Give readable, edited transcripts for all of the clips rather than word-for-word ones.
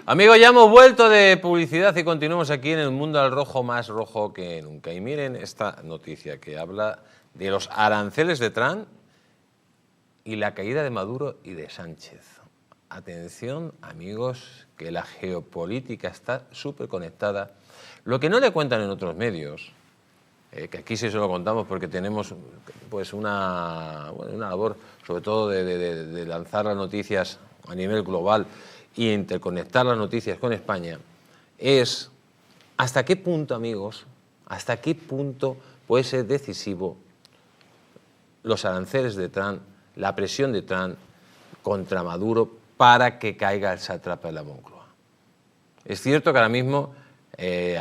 Amigos, ya hemos vuelto de publicidad y continuamos aquí en el mundo al rojo, más rojo que nunca. Y miren esta noticia que habla de los aranceles de Trump y la caída de Maduro y de Sánchez. Atención, amigos, que la geopolítica está súper conectada. Lo que no le cuentan en otros medios, que aquí sí se lo contamos porque tenemos pues una labor, sobre todo de lanzar las noticias a nivel global y interconectar las noticias con España, es hasta qué punto, amigos, hasta qué punto puede ser decisivo los aranceles de Trump, la presión de Trump contra Maduro para que caiga el sátrapa de la Moncloa. Es cierto que ahora mismo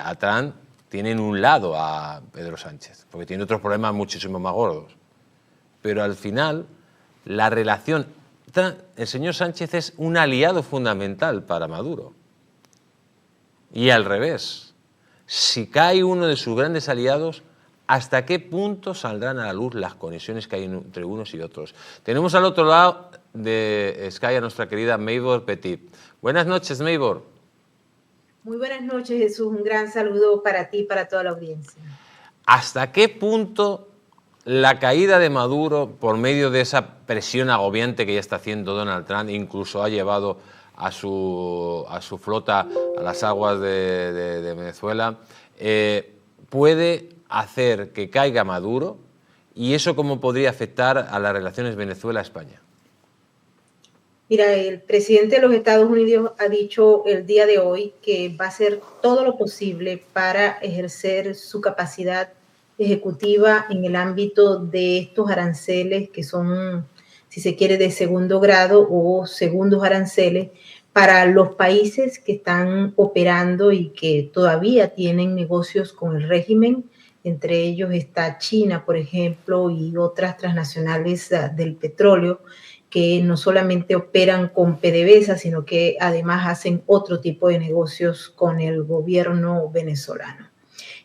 a Trump tienen un lado a Pedro Sánchez, porque tiene otros problemas muchísimo más gordos. Pero al final, la relación... El señor Sánchez es un aliado fundamental para Maduro. Y al revés, si cae uno de sus grandes aliados, ¿hasta qué punto saldrán a la luz las conexiones que hay entre unos y otros? Tenemos al otro lado de Sky a nuestra querida Maybor Petit. Buenas noches, Maybor. Muy buenas noches, Jesús. Un gran saludo para ti y para toda la audiencia. ¿Hasta qué punto la caída de Maduro, por medio de esa presión agobiante que ya está haciendo Donald Trump, incluso ha llevado a su flota a las aguas de Venezuela, puede hacer que caiga Maduro? ¿Y eso cómo podría afectar a las relaciones Venezuela-España? Mira, el presidente de los Estados Unidos ha dicho el día de hoy que va a hacer todo lo posible para ejercer su capacidad ejecutiva en el ámbito de estos aranceles que son, si se quiere, de segundo grado o segundos aranceles para los países que están operando y que todavía tienen negocios con el régimen. Entre ellos está China, por ejemplo, y otras transnacionales del petróleo, que no solamente operan con PDVSA, sino que además hacen otro tipo de negocios con el gobierno venezolano.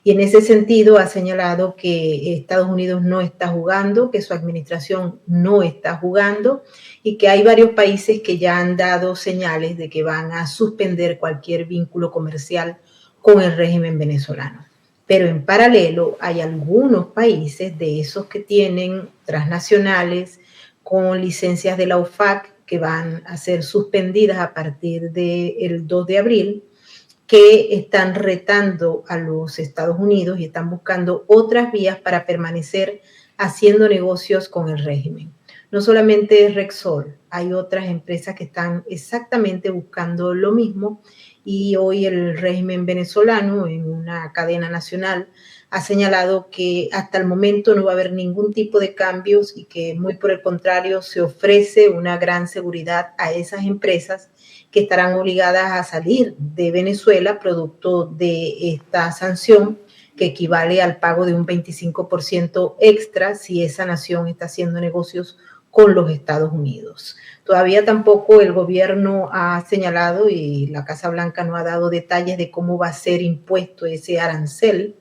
Y en ese sentido ha señalado que Estados Unidos no está jugando, que su administración no está jugando y que hay varios países que ya han dado señales de que van a suspender cualquier vínculo comercial con el régimen venezolano. Pero en paralelo hay algunos países de esos que tienen transnacionales con licencias de la OFAC que van a ser suspendidas a partir del 2 de abril, que están retando a los Estados Unidos y están buscando otras vías para permanecer haciendo negocios con el régimen. No solamente Rexol, hay otras empresas que están exactamente buscando lo mismo y hoy el régimen venezolano en una cadena nacional ha señalado que hasta el momento no va a haber ningún tipo de cambios y que muy por el contrario se ofrece una gran seguridad a esas empresas que estarán obligadas a salir de Venezuela producto de esta sanción que equivale al pago de un 25% extra si esa nación está haciendo negocios con los Estados Unidos. Todavía tampoco el gobierno ha señalado y la Casa Blanca no ha dado detalles de cómo va a ser impuesto ese arancel.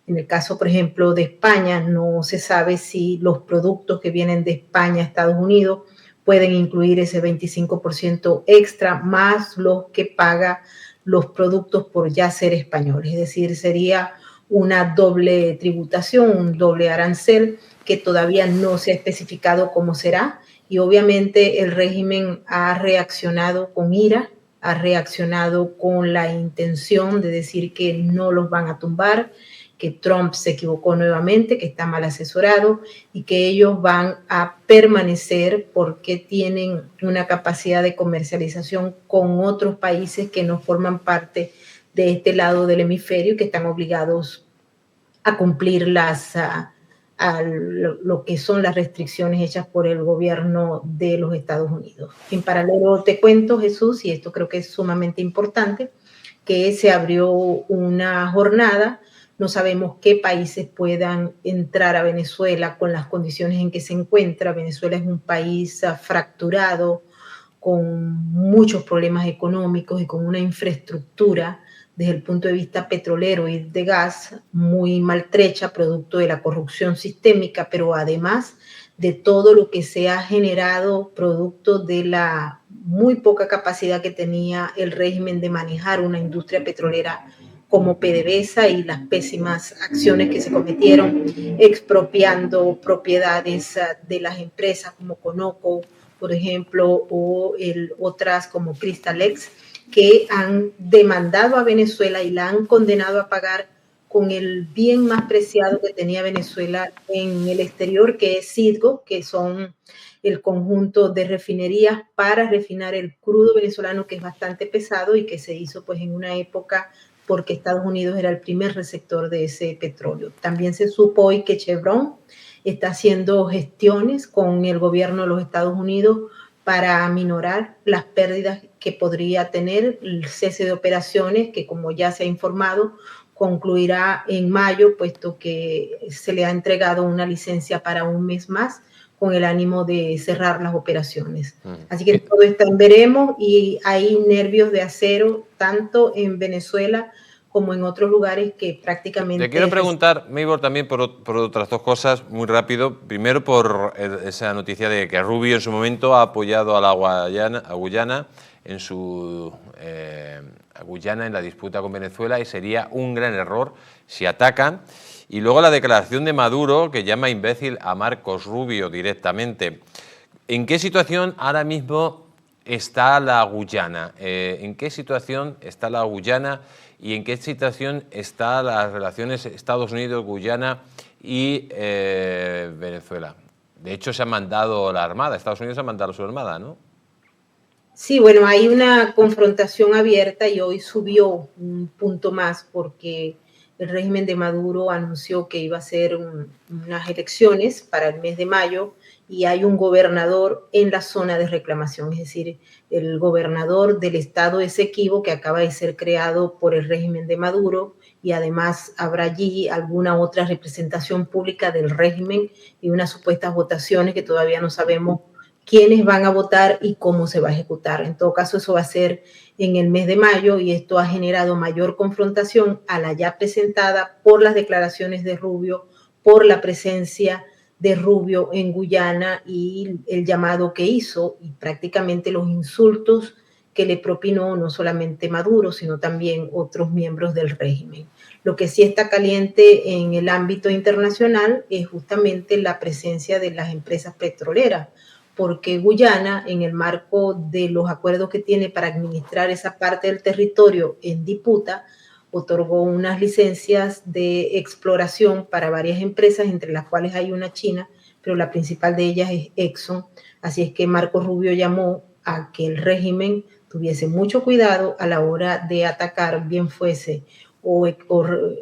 En el caso, por ejemplo, de España, no se sabe si los productos que vienen de España a Estados Unidos pueden incluir ese 25% extra más los que paga los productos por ya ser españoles. Es decir, sería una doble tributación, un doble arancel que todavía no se ha especificado cómo será. Y obviamente el régimen ha reaccionado con ira, ha reaccionado con la intención de decir que no los van a tumbar, que Trump se equivocó nuevamente, que está mal asesorado y que ellos van a permanecer porque tienen una capacidad de comercialización con otros países que no forman parte de este lado del hemisferio y que están obligados a cumplir lo que son las restricciones hechas por el gobierno de los Estados Unidos. En paralelo te cuento, Jesús, y esto creo que es sumamente importante, que se abrió una jornada. No sabemos qué países puedan entrar a Venezuela con las condiciones en que se encuentra. Venezuela es un país fracturado, con muchos problemas económicos y con una infraestructura desde el punto de vista petrolero y de gas muy maltrecha, producto de la corrupción sistémica, pero además de todo lo que se ha generado producto de la muy poca capacidad que tenía el régimen de manejar una industria petrolera como PDVSA y las pésimas acciones que se cometieron expropiando propiedades de las empresas como Conoco, por ejemplo, o otras como Crystalex, que han demandado a Venezuela y la han condenado a pagar con el bien más preciado que tenía Venezuela en el exterior, que es Citgo, que son el conjunto de refinerías para refinar el crudo venezolano, que es bastante pesado y que se hizo pues en una época porque Estados Unidos era el primer receptor de ese petróleo. También se supo hoy que Chevron está haciendo gestiones con el gobierno de los Estados Unidos para aminorar las pérdidas que podría tener el cese de operaciones, que como ya se ha informado, concluirá en mayo, puesto que se le ha entregado una licencia para un mes más con el ánimo de cerrar las operaciones. Así que todo está en veremos y hay nervios de acero tanto en Venezuela como en otros lugares que prácticamente... Te quiero preguntar, Maybor, también por otras dos cosas, muy rápido. Primero, por esa noticia de que Rubio en su momento ha apoyado a Guyana en su a Guyana en la disputa con Venezuela, y sería un gran error si atacan. Y luego la declaración de Maduro, que llama imbécil a Marcos Rubio directamente. ¿En qué situación ahora mismo está la Guyana? ¿En qué situación está la Guyana y en qué situación están las relaciones Estados Unidos, Guyana y Venezuela? De hecho, se ha mandado la Armada, Estados Unidos ha mandado su Armada, ¿no? Sí, bueno, hay una confrontación abierta y hoy subió un punto más porque el régimen de Maduro anunció que iba a hacer unas elecciones para el mes de mayo y hay un gobernador en la zona de reclamación, es decir, el gobernador del estado Esequibo, que acaba de ser creado por el régimen de Maduro, y además habrá allí alguna otra representación pública del régimen y unas supuestas votaciones que todavía no sabemos quiénes van a votar y cómo se va a ejecutar. En todo caso, eso va a ser en el mes de mayo y esto ha generado mayor confrontación a la ya presentada por las declaraciones de Rubio, por la presencia de Rubio en Guyana y el llamado que hizo y prácticamente los insultos que le propinó no solamente Maduro, sino también otros miembros del régimen. Lo que sí está caliente en el ámbito internacional es justamente la presencia de las empresas petroleras, porque Guyana, en el marco de los acuerdos que tiene para administrar esa parte del territorio en disputa, otorgó unas licencias de exploración para varias empresas, entre las cuales hay una china, pero la principal de ellas es Exxon. Así es que Marco Rubio llamó a que el régimen tuviese mucho cuidado a la hora de atacar, bien fuese o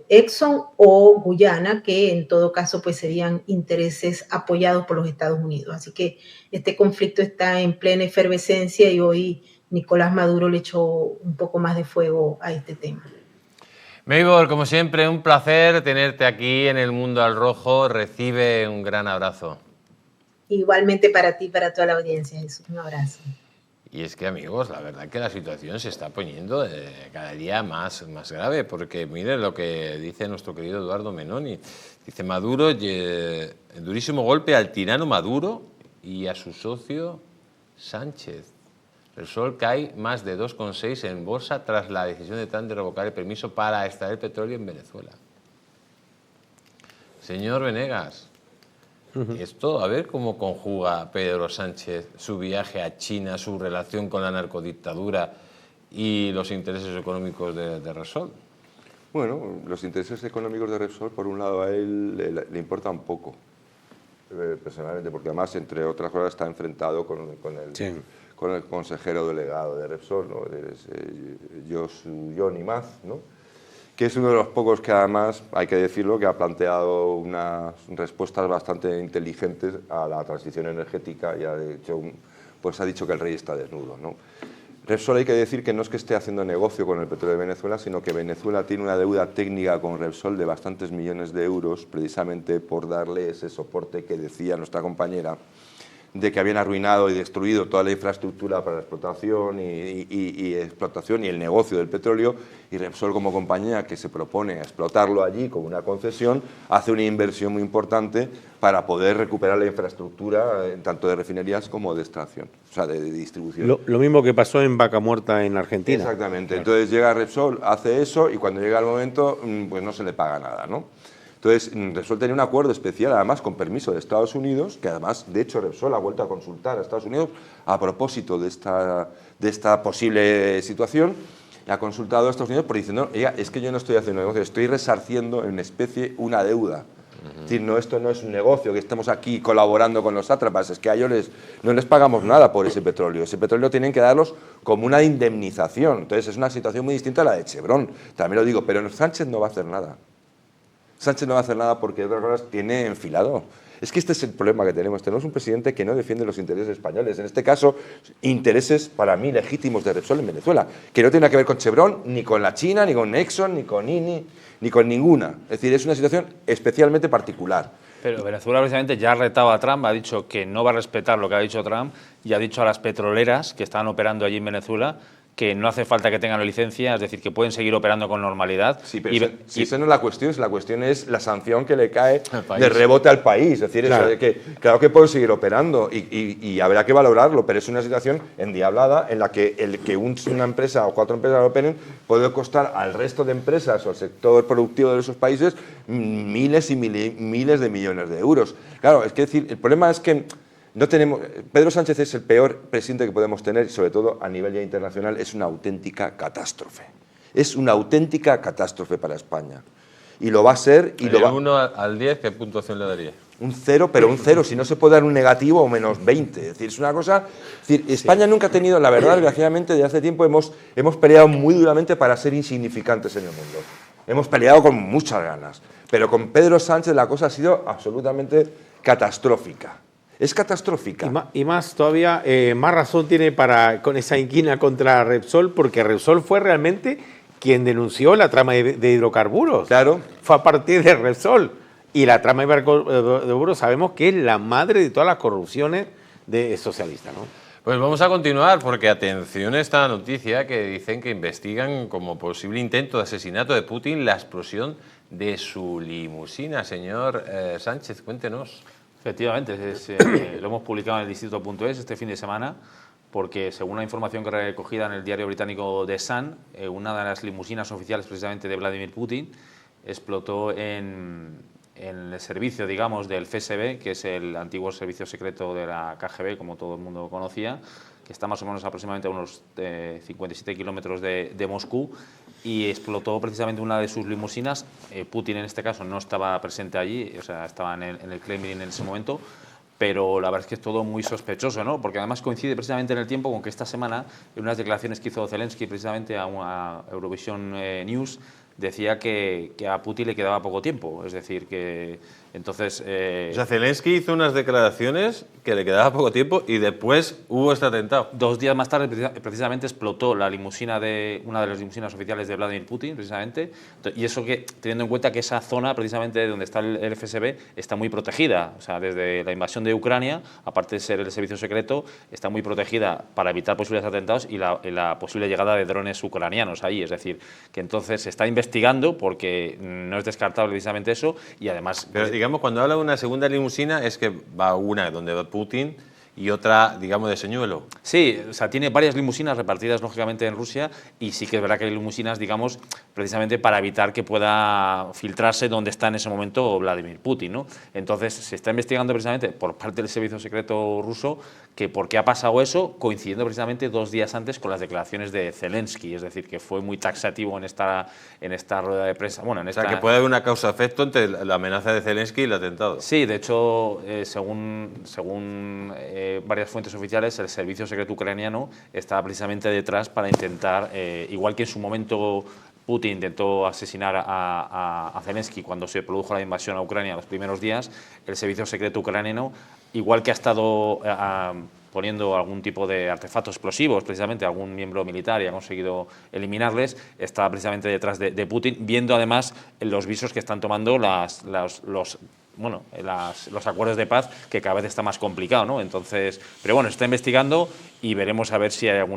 Exxon o Guyana, que en todo caso pues serían intereses apoyados por los Estados Unidos. Así que este conflicto está en plena efervescencia y hoy Nicolás Maduro le echó un poco más de fuego a este tema. Maybor, como siempre, un placer tenerte aquí en el Mundo al Rojo. Recibe un gran abrazo. Igualmente para ti y para toda la audiencia, Jesús. Un abrazo. Y es que, amigos, la verdad que la situación se está poniendo cada día más grave, porque mire lo que dice nuestro querido Eduardo Menoni. Dice Maduro, durísimo golpe al tirano Maduro y a su socio Sánchez. Repsol cae más de 2,6 en bolsa tras la decisión de Trump de revocar el permiso para extraer petróleo en Venezuela. Señor Venegas, esto, a ver cómo conjuga Pedro Sánchez su viaje a China, su relación con la narcodictadura y los intereses económicos de Repsol. Bueno, los intereses económicos de Repsol, por un lado, a él le importan poco, personalmente, porque además, entre otras cosas, está enfrentado con el consejero delegado de Repsol, ¿no? Johnny Maz, ¿no? Que es uno de los pocos que además, hay que decirlo, que ha planteado unas respuestas bastante inteligentes a la transición energética y ha dicho que el rey está desnudo, ¿no? Repsol, hay que decir que no es que esté haciendo negocio con el petróleo de Venezuela, sino que Venezuela tiene una deuda técnica con Repsol de bastantes millones de euros, precisamente por darle ese soporte que decía nuestra compañera, de que habían arruinado y destruido toda la infraestructura para la explotación y explotación y el negocio del petróleo, y Repsol, como compañía que se propone explotarlo allí como una concesión, hace una inversión muy importante para poder recuperar la infraestructura tanto de refinerías como de extracción, o sea, de distribución. Lo mismo que pasó en Vaca Muerta en Argentina. Exactamente. Entonces llega Repsol, hace eso y cuando llega el momento, pues no se le paga nada, ¿no? Entonces, Repsol tenía un acuerdo especial, además, con permiso de Estados Unidos, que además, de hecho, Repsol ha vuelto a consultar a Estados Unidos a propósito de esta posible situación, y ha consultado a Estados Unidos por diciendo, oiga, es que yo no estoy haciendo negocio, estoy resarciendo en especie una deuda. Es decir, no, esto no es un negocio, que estemos aquí colaborando con los sátrapas, es que a ellos no les pagamos nada por ese petróleo tienen que darlos como una indemnización. Entonces, es una situación muy distinta a la de Chevron, también lo digo, pero Sánchez no va a hacer nada. Sánchez no va a hacer nada porque, de otras cosas, tiene enfilado. Es que este es el problema que tenemos. Tenemos un presidente que no defiende los intereses españoles. En este caso, intereses, para mí, legítimos de Repsol en Venezuela, que no tiene nada que ver con Chevron, ni con la China, ni con Exxon, ni con INI, ni con ninguna. Es decir, es una situación especialmente particular. Pero Venezuela precisamente ya ha retado a Trump, ha dicho que no va a respetar lo que ha dicho Trump y ha dicho a las petroleras que están operando allí en Venezuela que no hace falta que tengan la licencia, es decir, que pueden seguir operando con normalidad. Sí, pero esa no es la cuestión es la sanción que le cae de rebote al país. Es decir, claro. Eso de que, claro que pueden seguir operando y habrá que valorarlo, pero es una situación endiablada en la que una empresa o 4 empresas lo operen puede costar al resto de empresas o al sector productivo de esos países miles y miles de millones de euros. Claro, es que decir, el problema es que no tenemos. Pedro Sánchez es el peor presidente que podemos tener, sobre todo a nivel ya internacional, es una auténtica catástrofe. Es una auténtica catástrofe para España. Y lo va a ser. Y del 1 al 10, ¿qué puntuación le daría? Un 0, pero un 0, si no se puede dar un negativo o menos 20. Es decir, es una cosa. Es decir, España nunca ha tenido, la verdad, desgraciadamente, desde hace tiempo hemos peleado muy duramente para ser insignificantes en el mundo. Hemos peleado con muchas ganas. Pero con Pedro Sánchez la cosa ha sido absolutamente catastrófica. Es catastrófica. Y más todavía, más razón tiene con esa inquina contra Repsol, porque Repsol fue realmente quien denunció la trama de hidrocarburos. Claro. Fue a partir de Repsol. Y la trama de hidrocarburos sabemos que es la madre de todas las corrupciones socialistas, ¿no? Pues vamos a continuar, porque atención a esta noticia que dicen que investigan como posible intento de asesinato de Putin la explosión de su limusina. Señor Sánchez, cuéntenos. Efectivamente, lo hemos publicado en el distrito.es este fin de semana, porque según la información que recogida en el diario británico The Sun, una de las limusinas oficiales precisamente de Vladimir Putin explotó en el servicio, digamos, del FSB, que es el antiguo servicio secreto de la KGB, como todo el mundo conocía, que está más o menos aproximadamente a unos 57 kilómetros de Moscú, y explotó precisamente una de sus limusinas. Putin en este caso no estaba presente allí, o sea, estaba en el Kremlin en ese momento, pero la verdad es que es todo muy sospechoso, ¿no? Porque además coincide precisamente en el tiempo con que esta semana, en unas declaraciones que hizo Zelensky precisamente a Eurovision News, decía que a Putin le quedaba poco tiempo, es decir, que entonces... O sea, Zelensky hizo unas declaraciones que le quedaba poco tiempo y después hubo este atentado. 2 días más tarde, precisamente, explotó la limusina una de las limusinas oficiales de Vladimir Putin, precisamente, y eso que, teniendo en cuenta que esa zona, precisamente donde está el FSB, está muy protegida, o sea, desde la invasión de Ucrania, aparte de ser el servicio secreto, está muy protegida para evitar posibles atentados y la posible llegada de drones ucranianos ahí, es decir, que entonces se está investigando porque no es descartable precisamente eso, y además... Pero digamos, cuando habla de una segunda limusina es que va una donde va Putin y otra, digamos, de señuelo. Sí, o sea, tiene varias limusinas repartidas, lógicamente, en Rusia, y sí que es verdad que hay limusinas, digamos, precisamente para evitar que pueda filtrarse donde está en ese momento Vladimir Putin, ¿no? Entonces, se está investigando precisamente por parte del servicio secreto ruso que por qué ha pasado eso, coincidiendo precisamente 2 días antes con las declaraciones de Zelensky, es decir, que fue muy taxativo en esta rueda de prensa. Bueno, O sea, que puede haber una causa-efecto entre la amenaza de Zelensky y el atentado. Sí, de hecho, según varias fuentes oficiales, el servicio secreto ucraniano estaba precisamente detrás para intentar, igual que en su momento Putin intentó asesinar a Zelensky cuando se produjo la invasión a Ucrania los primeros días, el servicio secreto ucraniano, igual que ha estado poniendo algún tipo de artefactos explosivos, precisamente algún miembro militar, y ha conseguido eliminarles, está precisamente detrás de Putin, viendo además los visos que están tomando los los acuerdos de paz, que cada vez está más complicado, ¿no? Entonces, pero bueno, se está investigando y veremos a ver si hay algo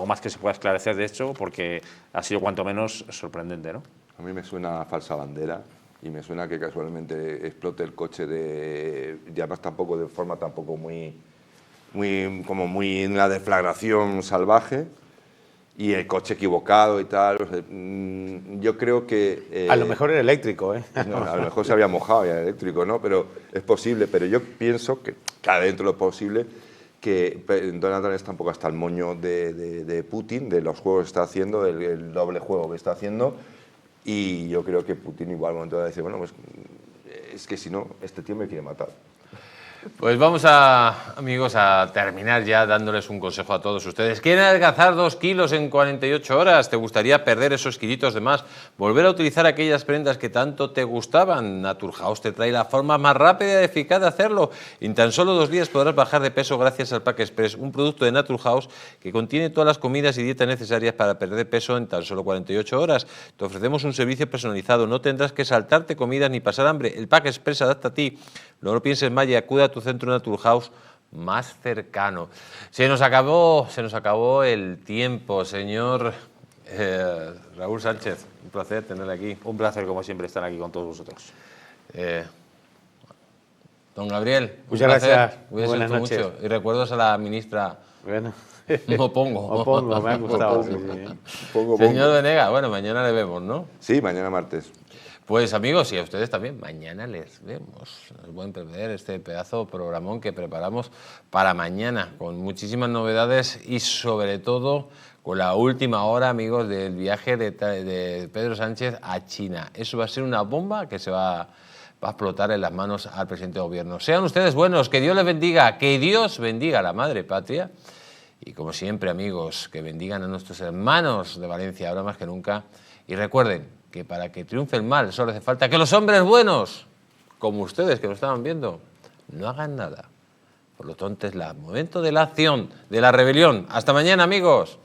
más que se pueda esclarecer de hecho, porque ha sido cuanto menos sorprendente, ¿no? A mí me suena a falsa bandera y me suena que casualmente explote el coche y además tampoco de forma tampoco muy una deflagración salvaje. Y el coche equivocado y tal. Yo creo que... a lo mejor era eléctrico, ¿eh? No, a lo mejor se había mojado y era eléctrico, ¿no? Pero es posible. Pero yo pienso que, dentro de lo posible, que Donald Trump está un poco hasta el moño de Putin, de los juegos que está haciendo, el doble juego que está haciendo. Y yo creo que Putin igual momento va a decir, bueno, pues es que si no, este tío me quiere matar. Pues vamos amigos, a terminar ya dándoles un consejo a todos ustedes. ¿Quieren adelgazar 2 kilos en 48 horas? ¿Te gustaría perder esos kilitos de más? ¿Volver a utilizar aquellas prendas que tanto te gustaban? Naturhaus te trae la forma más rápida y eficaz de hacerlo. En tan solo 2 días podrás bajar de peso gracias al Pack Express, un producto de Naturhaus que contiene todas las comidas y dietas necesarias para perder peso en tan solo 48 horas. Te ofrecemos un servicio personalizado, no tendrás que saltarte comidas ni pasar hambre. El Pack Express se adapta a ti. No lo pienses más y acude a tu centro Naturhaus más cercano. Se nos acabó el tiempo, señor Raúl Sánchez. Un placer tenerle aquí. Un placer, como siempre, estar aquí con todos vosotros. Don Gabriel, muchas gracias. Buenas noches. Mucho. Y recuerdos a la ministra. Bueno. Mopongo. Me ha gustado. Señor Venega, bueno, mañana le vemos, ¿no? Sí, mañana martes. Pues amigos, y a ustedes también, mañana les vemos. No se pueden perder este pedazo de programón que preparamos para mañana, con muchísimas novedades y sobre todo con la última hora, amigos, del viaje de Pedro Sánchez a China. Eso va a ser una bomba que se va a explotar en las manos al presidente de gobierno. Sean ustedes buenos, que Dios les bendiga, que Dios bendiga a la madre patria. Y como siempre, amigos, que bendigan a nuestros hermanos de Valencia, ahora más que nunca. Y recuerden que para que triunfe el mal solo hace falta que los hombres buenos, como ustedes que lo estaban viendo, no hagan nada. Por lo tanto, es el momento de la acción, de la rebelión. Hasta mañana, amigos.